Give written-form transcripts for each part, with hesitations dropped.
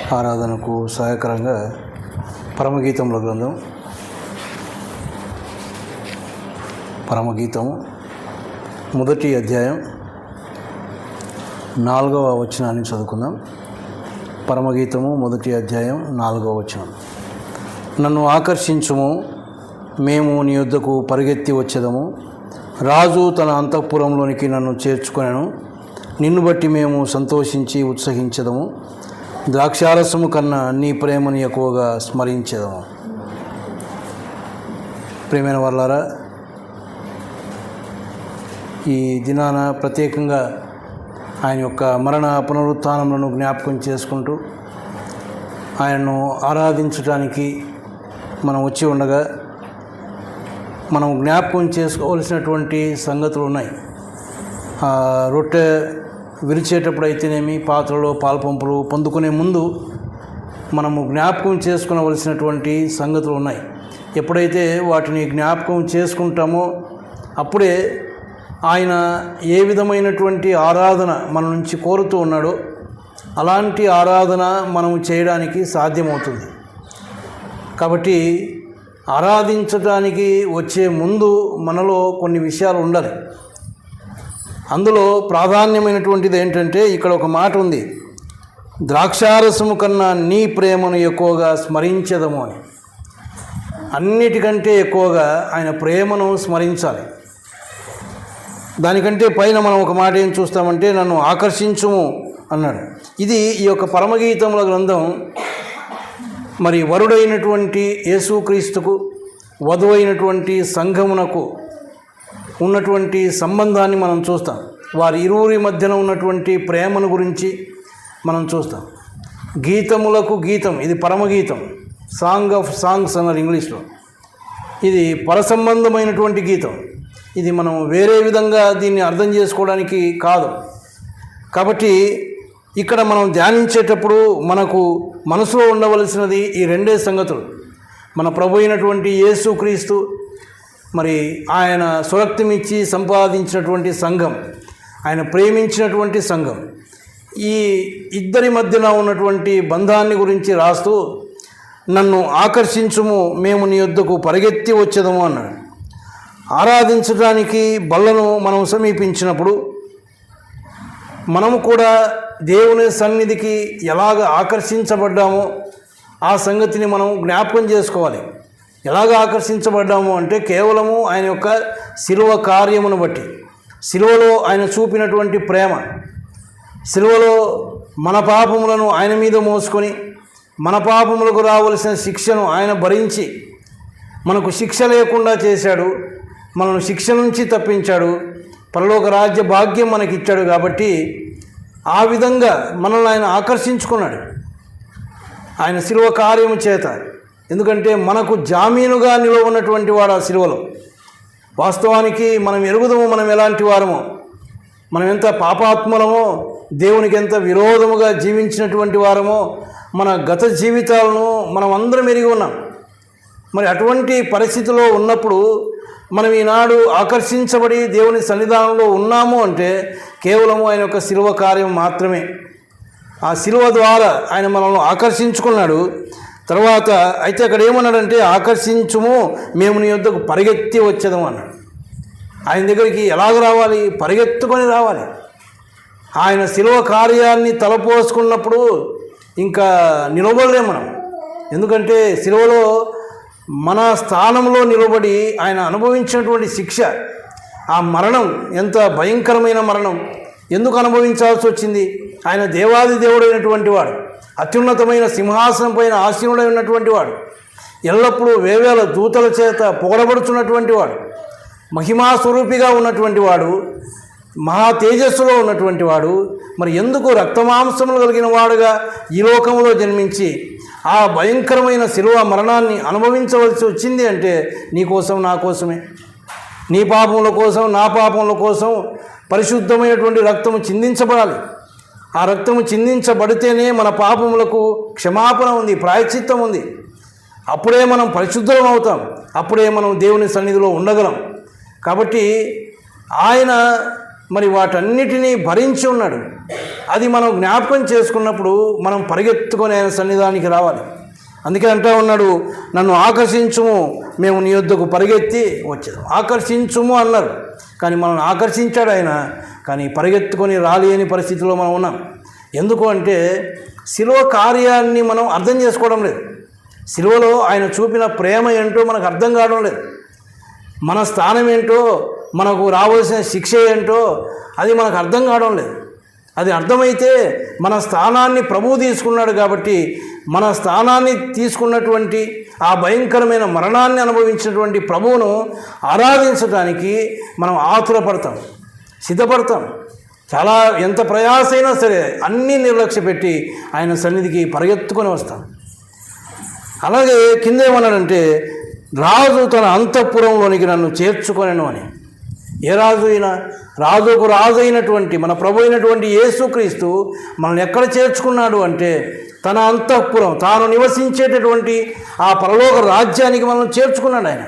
ఆరాధనకు సహాయకరంగా పరమగీతముల గ్రంథం పరమగీతం మొదటి అధ్యాయం 4వ వచనాన్ని చదువుకుందాం. పరమగీతము మొదటి అధ్యాయం 4వ వచనం. నన్ను ఆకర్షించుము, మేము నీ యొద్దకు పరిగెత్తి వచ్చేదము. రాజు తన అంతఃపురంలోనికి నన్ను చేర్చుకొనెను. నిన్ను బట్టి మేము సంతోషించి ఉత్సహించెదము. ద్రాక్షారసము కన్నా నీ ప్రేమను ఎక్కువగా స్మరించెదము. ప్రియమైన వారలారా, ఈ దినాన ప్రత్యేకంగా ఆయన యొక్క మరణ పునరుత్థానములను జ్ఞాపకం చేసుకుంటూ ఆయనను ఆరాధించడానికి మనం వచ్చి ఉండగా మనం జ్ఞాపకం చేసుకోవలసినటువంటి సంగతులు ఉన్నాయి. రొట్టె విరిచేటప్పుడు అయితేనేమి, పాత్రలో పాల్పంపులు పొందుకునే ముందు మనము జ్ఞాపకం చేసుకునవలసినటువంటి సంగతులు ఉన్నాయి. ఎప్పుడైతే వాటిని జ్ఞాపకం చేసుకుంటామో అప్పుడే ఆయన ఏ విధమైనటువంటి ఆరాధన మన నుంచి కోరుతూ ఉన్నాడో అలాంటి ఆరాధన మనము చేయడానికి సాధ్యమవుతుంది. కాబట్టి ఆరాధించడానికి వచ్చే ముందు మనలో కొన్ని విషయాలు ఉండాలి. అందులో ప్రాధాన్యమైనటువంటిది ఏంటంటే, ఇక్కడ ఒక మాట ఉంది, ద్రాక్షారసము కన్నా నీ ప్రేమను ఎక్కువగా స్మరించెదము అని. అన్నిటికంటే ఎక్కువగా ఆయన ప్రేమను స్మరించాలి. దానికంటే పైన మనం ఒక మాట ఏం చూస్తామంటే, నన్ను ఆకర్షించుము అన్నాడు. ఇది ఈ యొక్క పరమగీతముల గ్రంథం మరి వరుడైనటువంటి యేసుక్రీస్తుకు వధువైనటువంటి సంఘమునకు ఉన్నటువంటి సంబంధాన్ని మనం చూస్తాం. వారి ఇరువురి మధ్యన ఉన్నటువంటి ప్రేమను గురించి మనం చూస్తాం. గీతములకు గీతం, ఇది పరమగీతం, సాంగ్ ఆఫ్ సాంగ్స్ అన్నారు ఇంగ్లీష్లో. ఇది పరసంబంధమైనటువంటి గీతం. ఇది మనం వేరే విధంగా దీన్ని అర్థం చేసుకోవడానికి కాదు. కాబట్టి ఇక్కడ మనం ధ్యానించేటప్పుడు మనకు మనసులో ఉండవలసినది ఈ రెండే సంగతులు. మన ప్రభు అయినటువంటి యేసుక్రీస్తు, మరి ఆయన స్వరక్తమిచ్చి సంపాదించినటువంటి సంఘం, ఆయన ప్రేమించినటువంటి సంఘం, ఈ ఇద్దరి మధ్యన ఉన్నటువంటి బంధాన్ని గురించి రాస్తూ నన్ను ఆకర్షించుము, మేము నీ యొద్దకు పరిగెత్తి వచ్చేదము అన్నాడు. ఆరాధించడానికి బల్లను మనం సమీపించినప్పుడు మనము కూడా దేవుని సన్నిధికి ఎలాగ ఆకర్షించబడ్డామో ఆ సంగతిని మనం జ్ఞాపకం చేసుకోవాలి. ఎలాగ ఆకర్షించబడ్డాము అంటే కేవలము ఆయన యొక్క శిలువ కార్యమును బట్టి, శిలువలో ఆయన చూపినటువంటి ప్రేమ, శిలువలో మన పాపములను ఆయన మీద మోసుకొని మన పాపములకు రావలసిన శిక్షను ఆయన భరించి మనకు శిక్ష లేకుండా చేశాడు, మనను శిక్ష నుంచి తప్పించాడు, పరలోక రాజ్య భాగ్యం మనకిచ్చాడు. కాబట్టి ఆ విధంగా మనల్ని ఆయన ఆకర్షించుకున్నాడు ఆయన శిలువ కార్యము చేత. ఎందుకంటే మనకు జామీనుగా నిలవన్నటువంటి వాడు ఆ శిలువలో. వాస్తవానికి మనం ఎరుగుదము, మనం ఎలాంటి వారమో, మనం ఎంత పాపాత్మలమో, దేవునికి ఎంత విరోధముగా జీవించినటువంటి వారమో మన గత జీవితాలను మనం అందరం ఎరిగి ఉన్నాం. మరి అటువంటి పరిస్థితిలో ఉన్నప్పుడు మనం ఈనాడు ఆకర్షించబడి దేవుని సన్నిధానంలో ఉన్నాము అంటే కేవలము ఆయన యొక్క శిలువ కార్యం మాత్రమే. ఆ శిలువ ద్వారా ఆయన మనల్ని ఆకర్షించుకున్నాడు. తర్వాత అయితే అక్కడ ఏమన్నాడంటే, ఆకర్షించుము, మేము నీ యొద్దకు పరిగెత్తి వచ్చేదము అన్నాడు. ఆయన దగ్గరికి ఎలాగ రావాలి? పరిగెత్తుకొని రావాలి. ఆయన శిలువ కార్యాన్ని తలపోసుకున్నప్పుడు ఇంకా నిలబడలేము మనం. ఎందుకంటే శిలువలో మన స్థానంలో నిలబడి ఆయన అనుభవించినటువంటి శిక్ష, ఆ మరణం ఎంత భయంకరమైన మరణం. ఎందుకు అనుభవించాల్సి వచ్చింది? ఆయన దేవాది దేవుడైనటువంటి వాడు, అత్యున్నతమైన సింహాసనం పైన ఆసీనుడై ఉన్నటువంటి వాడు, ఎల్లప్పుడూ వేవేల దూతల చేత పొగడబడుతున్నటువంటి వాడు, మహిమా స్వరూపిగా ఉన్నటువంటి వాడు, మహా తేజస్సులో ఉన్నటువంటి వాడు, మరి ఎందుకు రక్తమాంసములు కలిగిన వాడుగా ఈ లోకంలో జన్మించి ఆ భయంకరమైన శిలువ మరణాన్ని అనుభవించవలసి వచ్చింది అంటే నీకోసం, నా కోసమే. నీ పాపముల కోసం, నా పాపముల కోసం పరిశుద్ధమైనటువంటి రక్తము చిందించబడాలి. ఆ రక్తము చిందించబడితేనే మన పాపములకు క్షమాపణ ఉంది, ప్రాయశ్చిత్తం ఉంది. అప్పుడే మనం పరిశుద్ధం అవుతాం, అప్పుడే మనం దేవుని సన్నిధిలో ఉండగలం. కాబట్టి ఆయన మరి వాటన్నిటినీ భరించి ఉన్నాడు. అది మనం జ్ఞాపకం చేసుకున్నప్పుడు మనం పరిగెత్తుకొని ఆయన సన్నిధానికి రావాలి. అందుకే అంటూ ఉన్నాడు, నన్ను ఆకర్షించుము, మేము నీ యొద్దకు పరిగెత్తి వచ్చేది. ఆకర్షించుము అన్నారు, కానీ మనల్ని ఆకర్షించాడు ఆయన, కానీ పరిగెత్తుకొని రాలేని పరిస్థితిలో మనం ఉన్నాం. ఎందుకు అంటే శిలువ కార్యాన్ని మనం అర్థం చేసుకోవడం లేదు. శిలువలో ఆయన చూపిన ప్రేమ ఏంటో మనకు అర్థం కావడం లేదు. మన స్థానం ఏంటో, మనకు రావాల్సిన శిక్ష ఏంటో అది మనకు అర్థం కావడం లేదు. అది అర్థమైతే మన స్థానాన్ని ప్రభువు తీసుకున్నాడు కాబట్టి మన స్థానాన్ని తీసుకున్నటువంటి ఆ భయంకరమైన మరణాన్ని అనుభవించినటువంటి ప్రభువును ఆరాధించడానికి మనం ఆతురపడతాం, సిద్ధపడతాం. చాలా ఎంత ప్రయాసైనా సరే అన్నీ నిర్లక్ష్య పెట్టి ఆయన సన్నిధికి పరిగెత్తుకొని వస్తాం. అలాగే కింద ఏమన్నాడంటే, రాజు తన అంతఃపురంలోనికి నన్ను చేర్చుకొనెను అని. ఏ రాజు అయినా, రాజుకు రాజు అయినటువంటి మన ప్రభు అయినటువంటి యేసుక్రీస్తు మనల్ని ఎక్కడ చేర్చుకున్నాడు అంటే తన అంతఃపురం, తాను నివసించేటటువంటి ఆ పరలోక రాజ్యానికి మనల్ని చేర్చుకున్నాడు ఆయన.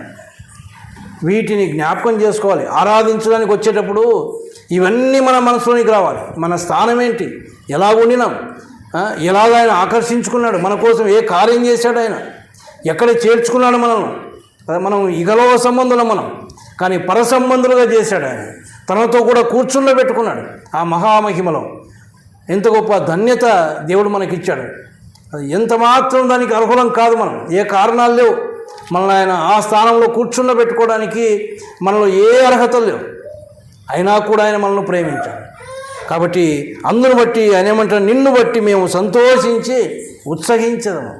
వీటిని జ్ఞాపకం చేసుకోవాలి. ఆరాధించడానికి వచ్చేటప్పుడు ఇవన్నీ మన మనసులోనికి రావాలి. మన స్థానం ఏంటి, ఎలా ఉండినాం, ఎలాగ ఆయన ఆకర్షించుకున్నాడు, మన కోసం ఏ కార్యం చేశాడు ఆయన, ఎక్కడ చేర్చుకున్నాడు మనల్ని. మనం ఇగలవ సంబంధులం మనం, కానీ పర సంబంధులుగా చేశాడు ఆయన. తనతో కూడా కూర్చుండబెట్టుకున్నాడు ఆ మహామహిమలో. ఎంత గొప్ప ధన్యత దేవుడు మనకిచ్చాడు. అది ఎంత మాత్రం దానికి అర్హులం కాదు మనం. ఏ కారణాలు లేవు మనల్ని ఆయన ఆ స్థానంలో కూర్చుండబెట్టుకోవడానికి. మనలో ఏ అర్హతలు లేవు, అయినా కూడా ఆయన మనల్ని ప్రేమించాడు. కాబట్టి అందును బట్టి ఆయన ఏమంటారు, నిన్ను బట్టి మేము సంతోషించి ఉత్సహించదము.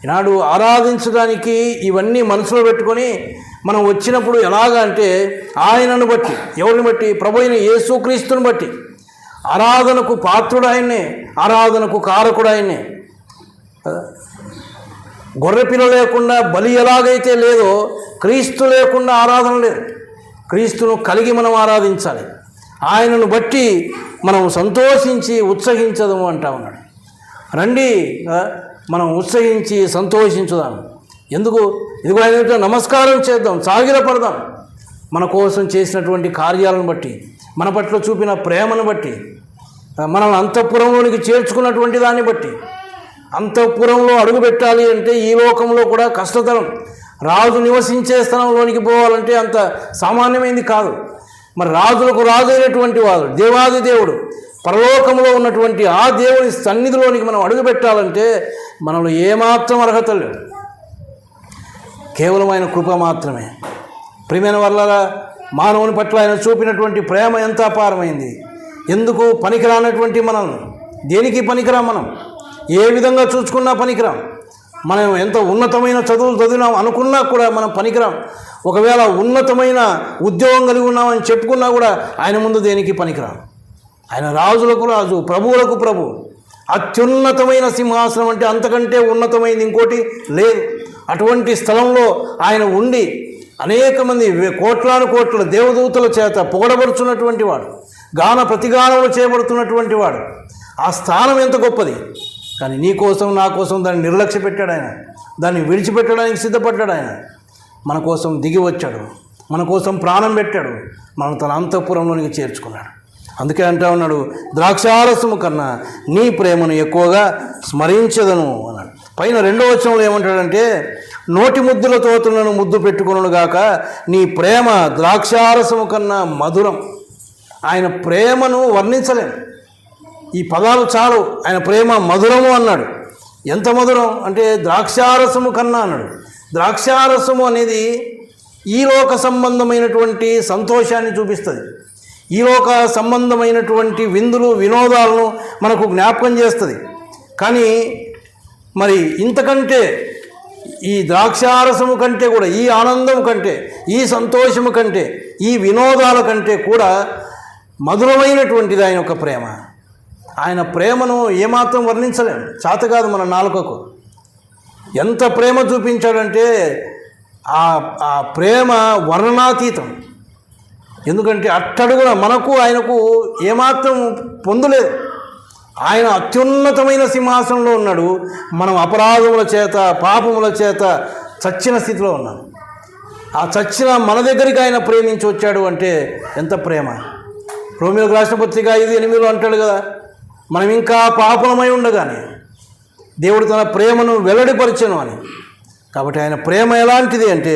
ఈనాడు ఆరాధించడానికి ఇవన్నీ మనసులో పెట్టుకొని మనం వచ్చినప్పుడు ఎలాగా అంటే ఆయనను బట్టి, ఎవరిని బట్టి, ప్రభు అయిన యేసుక్రీస్తుని బట్టి. ఆరాధనకు పాత్రుడు ఆయన్నే, ఆరాధనకు కారకుడు ఆయన్నే. గొర్రెపిల్ల లేకుండా బలి ఎలాగైతే లేదో క్రీస్తు లేకుండా ఆరాధన లేదు. క్రీస్తును కలిగి మనం ఆరాధించాలి. ఆయనను బట్టి మనం సంతోషించి ఉత్సహించదము అంటా ఉన్నాడు. రండి మనం ఉత్సహించి సంతోషించుదాం. ఎందుకు? ఇదిగో ఆయన నమస్కారం చేద్దాం, సాగిలపడదాం. మన కోసం చేసినటువంటి కార్యాలను బట్టి, మన పట్ల చూపిన ప్రేమను బట్టి, మనల్ని అంతఃపురంలోనికి చేర్చుకున్నటువంటి దాన్ని బట్టి. అంతఃపురంలో అడుగు పెట్టాలి అంటే ఈ లోకంలో కూడా కష్టతరం. రాజు నివసించే స్థలంలోనికి పోవాలంటే అంత సామాన్యమైంది కాదు. మరి రాజులకు రాజు అయినటువంటి వాడు, దేవాది దేవుడు, పరలోకంలో ఉన్నటువంటి ఆ దేవుని సన్నిధిలోనికి మనం అడుగు పెట్టాలంటే మనలో ఏమాత్రం అర్హత లేవు, కేవలం ఆయన కృప మాత్రమే. ప్రియమైన వాళ్ళరా, మానవుని పట్ల ఆయన చూపినటువంటి ప్రేమ ఎంత అపారమైంది. ఎందుకు పనికిరానటువంటి మనం, దేనికి పనికిరాం మనం, ఏ విధంగా చూసుకున్నా పనికిరాం. మనం ఎంత ఉన్నతమైన చదువులు చదివినాం అనుకున్నా కూడా మనం పనికిరాం. ఒకవేళ ఉన్నతమైన ఉద్యోగం కలిగి ఉన్నామని చెప్పుకున్నా కూడా ఆయన ముందు దేనికి పనికిరాం. ఆయన రాజులకు రాజు, ప్రభువులకు ప్రభు. అత్యున్నతమైన సింహాసనం అంటే అంతకంటే ఉన్నతమైనది ఇంకోటి లేదు. అటువంటి స్థలంలో ఆయన ఉండి అనేక మంది కోట్లాను కోట్ల దేవదూతల చేత పొగడబడుచున్నటువంటి వాడు, గాన ప్రతిగానములు చేయబడుతున్నటువంటి వాడు. ఆ స్థానం ఎంత గొప్పది. కానీ నీ కోసం నా కోసం దాన్ని నిర్లక్ష్య పెట్టాడు ఆయన, దాన్ని విడిచిపెట్టడానికి సిద్ధపడ్డాడు ఆయన. మన కోసం దిగి వచ్చాడు, మన కోసం ప్రాణం పెట్టాడు, మనం తన అంతఃపురంలోనికి చేర్చుకున్నాడు. అందుకే అంటా ఉన్నాడు, ద్రాక్షారసము కన్నా నీ ప్రేమను ఎక్కువగా స్మరించదను అన్నాడు. పైన 2వ వచనంలో ఏమంటాడంటే, నోటి ముద్దులతో నన్ను ముద్దు పెట్టుకొనును గాక నీ ప్రేమ ద్రాక్షారసము కన్నా మధురం. ఆయన ప్రేమను వర్ణించలేం, ఈ పదాలు చాలు. ఆయన ప్రేమ మధురము అన్నాడు. ఎంత మధురం అంటే ద్రాక్షారసము కన్నా అన్నాడు. ద్రాక్షారసము అనేది ఈ లోక సంబంధమైనటువంటి సంతోషాన్ని చూపిస్తుంది. ఈ లోక సంబంధమైనటువంటి విందులు వినోదాలను మనకు జ్ఞాపకం చేస్తుంది. కానీ మరి ఇంతకంటే, ఈ ద్రాక్షారసము కంటే కూడా, ఈ ఆనందం కంటే, ఈ సంతోషము కంటే, ఈ వినోదాల కంటే కూడా మధురమైనటువంటిది ఆయన యొక్క ప్రేమ. ఆయన ప్రేమను ఏమాత్రం వర్ణించలేం, చేత కాదు మన నాలుకకు. ఎంత ప్రేమ చూపించాడంటే ఆ ప్రేమ వర్ణనాతీతం. ఎందుకంటే అట్టడుగున మనకు ఆయనకు ఏమాత్రం పొందులేదు. ఆయన అత్యున్నతమైన సింహాసనంలో ఉన్నాడు, మనం అపరాధముల చేత పాపముల చేత చచ్చిన స్థితిలో ఉన్నాం. ఆ చచ్చిన మన దగ్గరికి ఆయన ప్రేమించి వచ్చాడు అంటే ఎంత ప్రేమ. రోమియోకు రాసిన పత్రిక 5:8 అంటాడు కదా, మనం ఇంకా పాపలమై ఉండగానే దేవుడు తన ప్రేమను వెల్లడిపరచెను అని. కాబట్టి ఆయన ప్రేమ ఎలాంటిది అంటే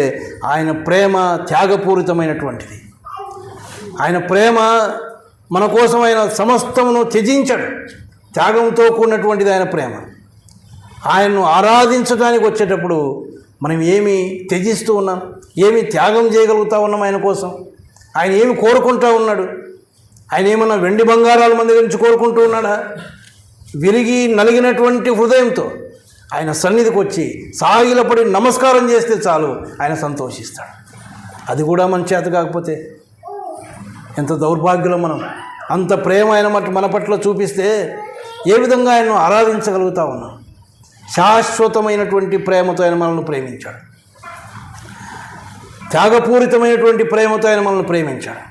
ఆయన ప్రేమ త్యాగపూరితమైనటువంటిది. ఆయన ప్రేమ మన కోసం ఆయన సమస్తమును త్యజించాడు. త్యాగంతో కూడినటువంటిది ఆయన ప్రేమ. ఆయన్ను ఆరాధించడానికి వచ్చేటప్పుడు మనం ఏమి త్యజిస్తూ ఉన్నాం, ఏమి త్యాగం చేయగలుగుతూ ఉన్నాం ఆయన కోసం? ఆయన ఏమి కోరుకుంటూ ఉన్నాడు? ఆయన ఏమన్నా వెండి బంగారాల మన దగ్గర నుంచి కోరుకుంటూ ఉన్నాడా? విరిగి నలిగినటువంటి హృదయంతో ఆయన సన్నిధికి వచ్చి సాగిలపడి నమస్కారం చేస్తే చాలు, ఆయన సంతోషిస్తాడు. అది కూడా మన చేత కాకపోతే ఎంత దౌర్భాగ్యులం మనం. అంత ప్రేమ ఆయన మన పట్ల చూపిస్తే ఏ విధంగా ఆయన్ను ఆరాధించగలుగుతా ఉన్నాం? శాశ్వతమైనటువంటి ప్రేమతో ఆయన మనల్ని ప్రేమించాడు. త్యాగపూరితమైనటువంటి ప్రేమతో ఆయన మనల్ని ప్రేమించాడు.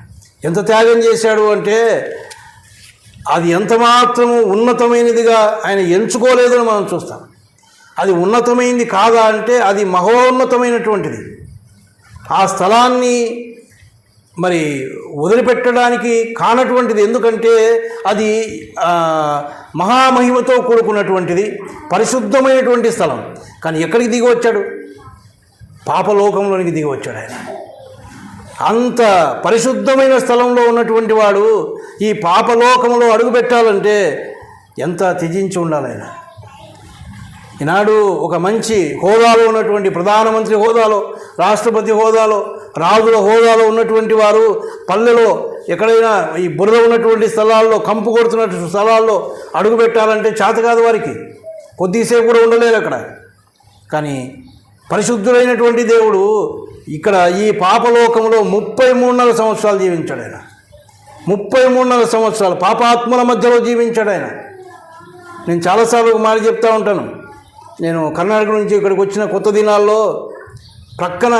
ఎంత త్యాగం చేశాడు అంటే అది ఎంత మాత్రము ఉన్నతమైనదిగా ఆయన ఎంచుకోలేదని మనం చూస్తాం. అది ఉన్నతమైనది కాదా అంటే అది మహోన్నతమైనటువంటిది. ఆ స్థలాన్ని మరి వదిలిపెట్టడానికి కానటువంటిది. ఎందుకంటే అది మహామహిమతో కూడుకున్నటువంటిది, పరిశుద్ధమైనటువంటి స్థలం. కానీ ఎక్కడికి దిగి వచ్చాడు? పాపలోకంలోనికి దిగి వచ్చాడు ఆయన. అంత పరిశుద్ధమైన స్థలంలో ఉన్నటువంటి వాడు ఈ పాపలోకంలో అడుగుపెట్టాలంటే ఎంత త్యజించి ఉండాలి ఆయన. ఈనాడు ఒక మంచి హోదాలో ఉన్నటువంటి, ప్రధానమంత్రి హోదాలో, రాష్ట్రపతి హోదాలో, రాజుల హోదాలో ఉన్నటువంటి వారు పల్లెలో ఎక్కడైనా ఈ బురద ఉన్నటువంటి స్థలాల్లో, కంపు కొడుతున్నటువంటి స్థలాల్లో అడుగు పెట్టాలంటే చేత కాదు వారికి. కొద్దిసేపు కూడా ఉండలేరు అక్కడ. కానీ పరిశుద్ధులైనటువంటి దేవుడు ఇక్కడ ఈ పాపలోకంలో 33.5 సంవత్సరాలు జీవించాడు ఆయన. 33.5 సంవత్సరాలు పాపాత్మల మధ్యలో జీవించాడు ఆయన. నేను చాలాసార్లు ఒక మాట చెప్తా ఉంటాను. నేను కర్ణాటక నుంచి ఇక్కడికి వచ్చిన కొత్త దినాల్లో ప్రక్కన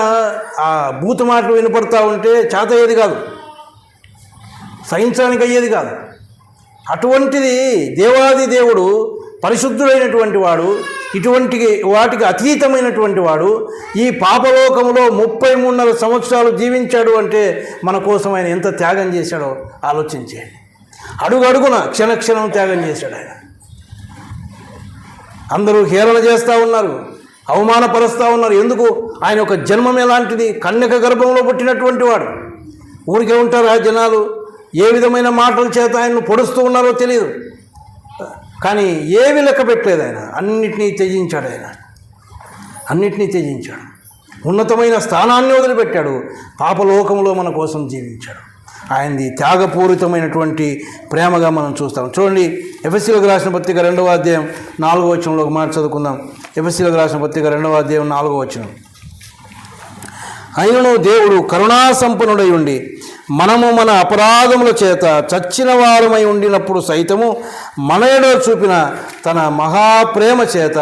ఆ బూతు మాటలు వినపడతా ఉంటే చేత అయ్యేది కాదు, సహించడానికి అయ్యేది కాదు. అటువంటిది దేవాది దేవుడు, పరిశుద్ధుడైనటువంటి వాడు, ఇటువంటి వాటికి అతీతమైనటువంటి వాడు ఈ పాపలోకంలో 33.5 సంవత్సరాలు జీవించాడు అంటే మన కోసం ఆయన ఎంత త్యాగం చేశాడో ఆలోచించేయండి. అడుగు అడుగున క్షణక్షణం త్యాగం చేశాడు ఆయన. అందరూ హేళన చేస్తూ ఉన్నారు, అవమానపరుస్తూ ఉన్నారు. ఎందుకు? ఆయన యొక్క జన్మం ఎలాంటిది? కన్యక గర్భంలో పుట్టినటువంటి వాడు. ఊరికే ఉంటారు ఆ జనాలు, ఏ విధమైన మాటల చేత ఆయన్ను పొడుస్తూ ఉన్నారో తెలియదు. కానీ ఏవి లెక్క పెట్టలేదు ఆయన. అన్నిటినీ త్యజించాడు ఆయన. అన్నిటినీ త్యజించాడు. ఉన్నతమైన స్థానాన్ని వదిలిపెట్టాడు. పాపలోకంలో మన కోసం జీవించాడు. ఆయనది త్యాగపూరితమైనటువంటి ప్రేమగా మనం చూస్తాం. చూడండి, ఎఫెసీయులకు రాసిన పత్రిక 2వ అధ్యాయం 4వ వచనంలో ఒక మాట చదువుకుందాం. ఎఫెసీయులకు రాసిన పత్రిక 2వ అధ్యాయం 4వ వచనం. అయినను దేవుడు కరుణాసంపన్నుడై ఉండి మనము మన అపరాధముల చేత చచ్చిన వారమై ఉండినప్పుడు సైతము మన ఎడల చూపిన తన మహాప్రేమ చేత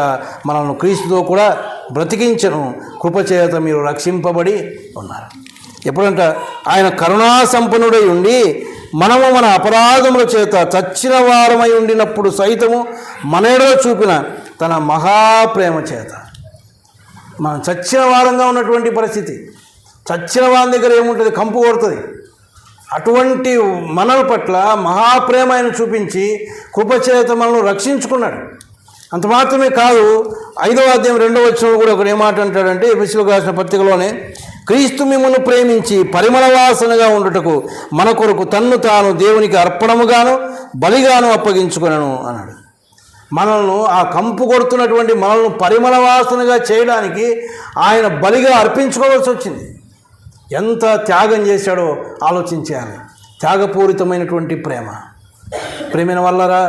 మనల్ని క్రీస్తుతో కూడా బ్రతికించను, కృపచేత మీరు రక్షింపబడి ఉన్నారు. ఎప్పుడంట? ఆయన కరుణాసంపన్నుడై ఉండి మనము మన అపరాధముల చేత చచ్చిన వారమై ఉండినప్పుడు సైతము మన ఎడల చూపిన తన మహాప్రేమ చేత. మనం చచ్చిన వారంగా ఉన్నటువంటి పరిస్థితి. చచ్చిన వారి దగ్గర ఏముంటుంది? కంపు కొడుతుంది. అటువంటి మనల పట్ల మహాప్రేమ ఆయన చూపించి కృపచేత మనల్ని రక్షించుకున్నాడు. అంత మాత్రమే కాదు, 5వ అధ్యాయం 2వ వచనంలో కూడా ఒకడు ఏమాట అంటాడంటే, ఎఫెసీయులకు రాసిన పత్రికలోనే, క్రీస్తు మిమ్మును ప్రేమించి పరిమళ వాసనగా ఉండుటకు మన కొరకు తన్ను తాను దేవునికి అర్పణముగాను బలిగాను అప్పగించుకొనెను అన్నాడు. మనల్ని ఆ కంపు కొడుతున్నటువంటి మనల్ని పరిమళ వాసనగా చేయడానికి ఆయన బలిగా అర్పించుకోవాల్సి వచ్చింది. ఎంత త్యాగం చేశాడో ఆలోచించాలి. త్యాగపూరితమైనటువంటి ప్రేమ. ప్రేమైన వల్లరా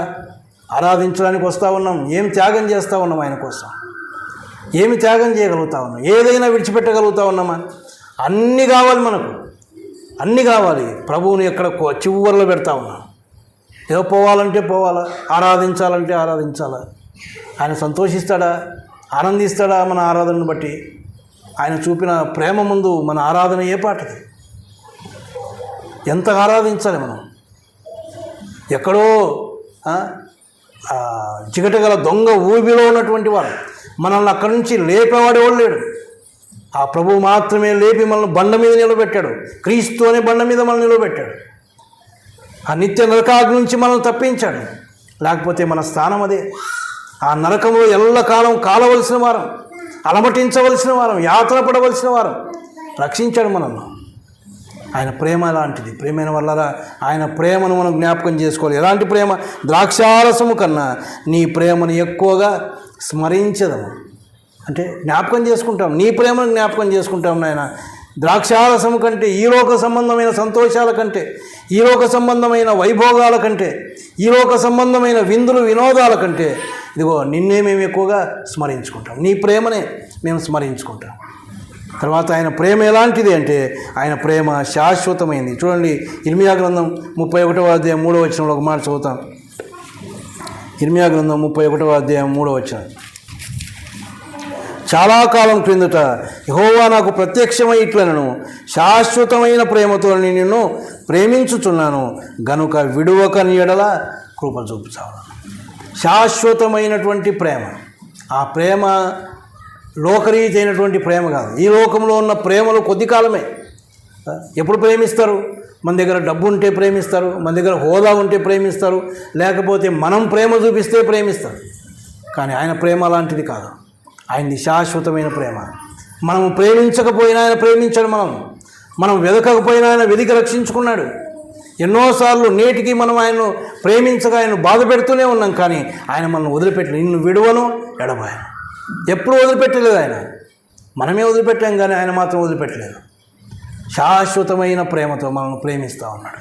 ఆరాధించడానికి వస్తూ ఉన్నాం. ఏం త్యాగం చేస్తూ ఉన్నాం ఆయన కోసం? ఏమి త్యాగం చేయగలుగుతా ఉన్నాం? ఏదైనా విడిచిపెట్టగలుగుతా ఉన్నామా? అన్నీ కావాలి మనకు, అన్నీ కావాలి. ప్రభువుని ఎక్కడ చివరిలో పెడతా ఉన్నాం. ఏదో పోవాలంటే పోవాలా, ఆరాధించాలంటే ఆరాధించాలా. ఆయన సంతోషిస్తాడా, ఆనందిస్తాడా మన ఆరాధనను బట్టి? ఆయన చూపిన ప్రేమ ముందు మన ఆరాధన ఏ పాటది? ఎంత ఆరాధించాలి మనం? ఎక్కడో చికటగల దొంగ ఊబిలో ఉన్నటువంటి వాడు మనల్ని అక్కడి నుంచి లేపేవాడు ఎవడు లేడు. ఆ ప్రభువు మాత్రమే లేపి మనల్ని బండ మీద నిలబెట్టాడు. క్రీస్తు అనే బండ మీద మనల్ని నిలబెట్టాడు. ఆ నిత్య నరకాగ్ని నుంచి మనల్ని తప్పించాడు. లేకపోతే మన స్థానం అదే. ఆ నరకంలో ఎల్లకాలం కాలవలసిన వారం, అలమటించవలసిన వారం, యాత్ర పడవలసిన వారం. రక్షించాడు మనల్ని. ఆయన ప్రేమ లాంటిది. ప్రేమైన వల్ల ఆయన ప్రేమను మనం జ్ఞాపకం చేసుకోవాలి. ఎలాంటి ప్రేమ? ద్రాక్షారసము కన్నా నీ ప్రేమను ఎక్కువగా స్మరించదము. అంటే జ్ఞాపకం చేసుకుంటాం, నీ ప్రేమను జ్ఞాపకం చేసుకుంటాం నాయన. ద్రాక్షారసము కంటే, ఈ లోక సంబంధమైన సంతోషాల కంటే, ఈ లోక సంబంధమైన వైభోగాల కంటే, ఈ లోక సంబంధమైన విందులు వినోదాల కంటే, ఇదిగో నిన్నే మేము ఎక్కువగా స్మరించుకుంటాం. నీ ప్రేమనే మేము స్మరించుకుంటాం. తర్వాత ఆయన ప్రేమ ఎలాంటిది అంటే, ఆయన ప్రేమ శాశ్వతమైంది. చూడండి, ఇర్మియా గ్రంథం 31వ అధ్యాయం 3వ వచనంలో ఒక మాట చదువుతాం. ఇర్మియా గ్రంథం 31వ అధ్యాయం 3వ వచనం. చాలా కాలం క్రిందట యెహోవా నాకు ప్రత్యక్షమై ఇట్లనను, శాశ్వతమైన ప్రేమతో నిన్ను ప్రేమించుచున్నాను గనుక విడువక నీ ఎడల కృప చూపుతాను. శాశ్వతమైనటువంటి ప్రేమ. ఆ ప్రేమ లోకరీతి అయినటువంటి ప్రేమ కాదు. ఈ లోకంలో ఉన్న ప్రేమలు కొద్ది కాలమే. ఎప్పుడు ప్రేమిస్తారు? మన దగ్గర డబ్బు ఉంటే ప్రేమిస్తారు, మన దగ్గర హోదా ఉంటే ప్రేమిస్తారు, లేకపోతే మనం ప్రేమ చూపిస్తే ప్రేమిస్తారు. కానీ ఆయన ప్రేమ అలాంటిది కాదు. ఆయనది శాశ్వతమైన ప్రేమ. మనం ప్రేమించకపోయినా ఆయన ప్రేమించాడు. మనం వెదకకపోయినా ఆయన వెదికి రక్షించుకున్నాడు. ఎన్నోసార్లు నేటికి మనం ఆయన్ను ప్రేమించగా ఆయన బాధ పెడుతూనే ఉన్నాం, కానీ ఆయన మనల్ని వదిలిపెట్టలేదు. నిన్ను విడువను ఎడబాయను. ఎప్పుడు వదిలిపెట్టలేదు ఆయన. మనమే వదిలిపెట్టాం, కానీ ఆయన మాత్రం వదిలిపెట్టలేదు. శాశ్వతమైన ప్రేమతో మనల్ని ప్రేమిస్తూ ఉన్నాడు.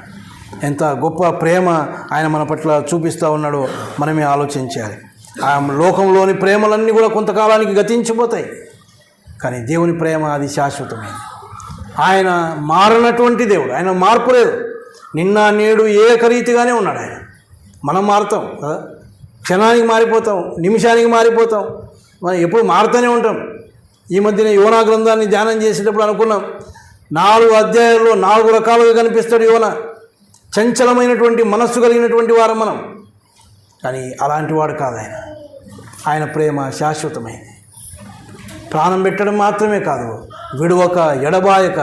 ఎంత గొప్ప ప్రేమ ఆయన మన పట్ల చూపిస్తూ ఉన్నాడో మనమే ఆలోచించాలి. ఆ లోకంలోని ప్రేమలన్నీ కూడా కొంతకాలానికి గతించిపోతాయి, కానీ దేవుని ప్రేమ అది శాశ్వతమైనది. ఆయన మారనటువంటి దేవుడు. ఆయన మార్పు లేదు. నిన్న నేడు ఏకరీతిగానే ఉన్నాడు ఆయన. మనం మారుతాం కదా, క్షణానికి మారిపోతాం, నిమిషానికి మారిపోతాం, మనం ఎప్పుడు మారుతూనే ఉంటాం. ఈ మధ్యన యోనా గ్రంథాన్ని ధ్యానం చేసేటప్పుడు అనుకున్నాం, 4 అధ్యాయాల్లో 4 రకాలుగా కనిపిస్తాడు యోనా. చంచలమైనటువంటి మనస్సు కలిగినటువంటి వారం మనం, కానీ అలాంటి వాడు కాదు ఆయన. ఆయన ప్రేమ శాశ్వతమైంది. ప్రాణం పెట్టడం మాత్రమే కాదు, విడువక ఎడబాయక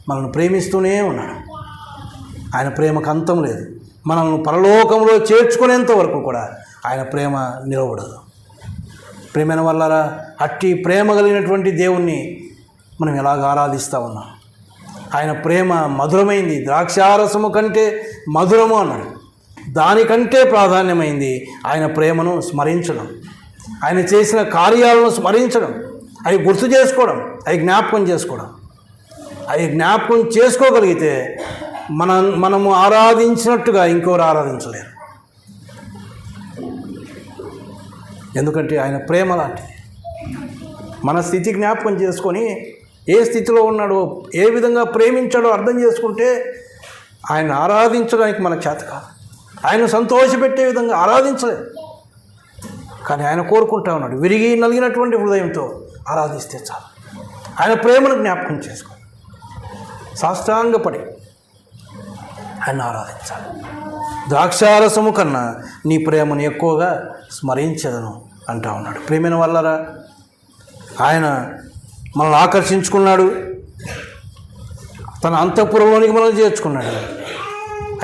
మనల్ని ప్రేమిస్తూనే ఉన్నాడు. ఆయన ప్రేమకు అంతం లేదు. మనల్ని పరలోకంలో చేర్చుకునేంత వరకు కూడా ఆయన ప్రేమ నిలబడదు. ప్రేమైన వల్ల అట్టి ప్రేమ కలిగినటువంటి దేవుణ్ణి మనం ఎలాగ ఆరాధిస్తూ ఉన్నాం. ఆయన ప్రేమ మధురమైంది. ద్రాక్షారసము కంటే మధురము అన్నాడు. దానికంటే ప్రాధాన్యమైంది ఆయన ప్రేమను స్మరించడం, ఆయన చేసిన కార్యాలను స్మరించడం, అవి గుర్తు చేసుకోవడం, జ్ఞాపకం చేసుకోవడం. అవి జ్ఞాపకం చేసుకోగలిగితే మనము ఆరాధించినట్టుగా ఇంకోరు ఆరాధించలేరు. ఎందుకంటే ఆయన ప్రేమ లాంటిది. మన స్థితి జ్ఞాపకం చేసుకొని ఏ స్థితిలో ఉన్నాడో, ఏ విధంగా ప్రేమించాడో అర్థం చేసుకుంటే ఆయన ఆరాధించడానికి మన చేత కాదు. ఆయన సంతోషపెట్టే విధంగా ఆరాధించలేదు, కానీ ఆయన కోరుకుంటా ఉన్నాడు, విరిగి నలిగినటువంటి హృదయంతో ఆరాధిస్తే చాలు. ఆయన ప్రేమను జ్ఞాపకం చేసుకో, సాష్టాంగపడి ఆయన ఆరాధించాలి. ద్రాక్షారసము కన్నా నీ ప్రేమను ఎక్కువగా స్మరించదను అంటా ఉన్నాడు. ప్రేమైన వల్లరా ఆయన మనల్ని ఆకర్షించుకున్నాడు, తన అంతఃపురంలోనికి మనల్ని చేర్చుకున్నాడు.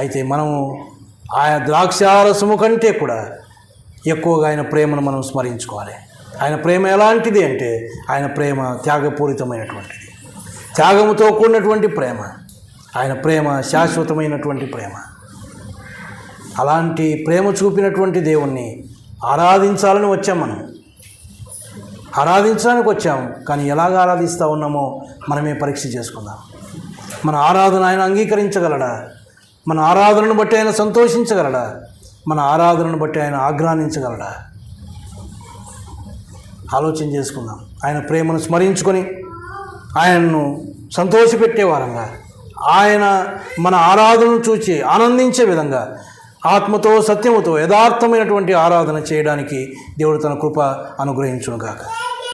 అయితే మనము ఆయన ద్రాక్షారసము కంటే కూడా ఎక్కువగా ఆయన ప్రేమను మనం స్మరించుకోవాలి. ఆయన ప్రేమ ఎలాంటిది అంటే, ఆయన ప్రేమ త్యాగపూరితమైనటువంటిది, త్యాగముతో కూడినటువంటి ప్రేమ. ఆయన ప్రేమ శాశ్వతమైనటువంటి ప్రేమ. అలాంటి ప్రేమ చూపినటువంటి దేవుణ్ణి ఆరాధించాలని వచ్చాం. మనం ఆరాధించడానికి వచ్చాం, కానీ ఎలాగ ఆరాధిస్తూ ఉన్నామో మనమే పరీక్ష చేసుకుందాం. మన ఆరాధన ఆయన అంగీకరించగలడా? మన ఆరాధనను బట్టి ఆయన సంతోషించగలడా? మన ఆరాధనను బట్టి ఆయన ఆగ్రహించగలడా? ఆలోచన చేసుకుందాం. ఆయన ప్రేమను స్మరించుకొని ఆయనను సంతోషపెట్టే వారంగా, ఆయన మన ఆరాధనను చూచి ఆనందించే విధంగా ఆత్మతో సత్యముతో యథార్థమైనటువంటి ఆరాధన చేయడానికి దేవుడు తన కృప అనుగ్రహించును గాక.